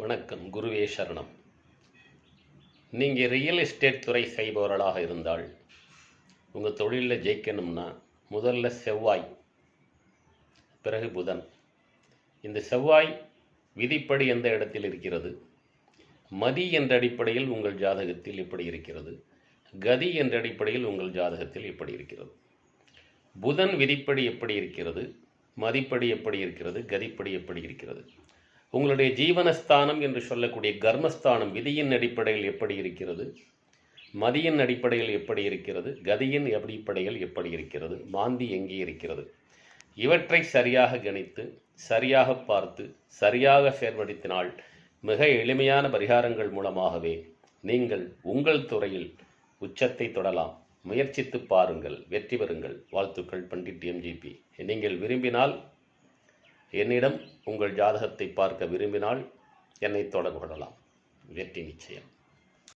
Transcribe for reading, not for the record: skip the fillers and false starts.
வணக்கம். குருவே சரணம். நீங்கள் ரியல் எஸ்டேட் துறை செய்பவர்களாக இருந்தால் உங்கள் தொழிலில் ஜெயிக்கணும்னா முதல்ல செவ்வாய், பிறகு புதன். இந்த செவ்வாய் விதிப்படி எந்த இடத்தில் இருக்கிறது, மதி என்ற அடிப்படையில் உங்கள் ஜாதகத்தில் எப்படி இருக்கிறது, கதி என்ற அடிப்படையில் உங்கள் ஜாதகத்தில் எப்படி இருக்கிறது, புதன் விதிப்படி எப்படி இருக்கிறது, மதிப்படி எப்படி இருக்கிறது, கதிப்படி எப்படி இருக்கிறது, உங்களுடைய ஜீவனஸ்தானம் என்று சொல்லக்கூடிய கர்மஸ்தானம் விதியின் அடிப்படையில் எப்படி இருக்கிறது, மதியின் அடிப்படையில் எப்படி இருக்கிறது, கதியின் அடிப்படையில் எப்படி இருக்கிறது, மாந்தி எங்கே இருக்கிறது, இவற்றை சரியாக கணித்து சரியாக பார்த்து சரியாக செயல்படுத்தினால் மிக எளிமையான பரிகாரங்கள் மூலமாகவே நீங்கள் உங்கள் துறையில் உச்சத்தை தொடலாம். முயற்சித்து பாருங்கள், வெற்றி பெறுங்கள். வாழ்த்துக்கள். பண்டிட் எம்ஜிபி. நீங்கள் விரும்பினால் என்னிடம் உங்கள் ஜாதகத்தை பார்க்க விரும்பினால் என்னை தொடர்பு கொள்ளலாம். வெற்றி நிச்சயம்.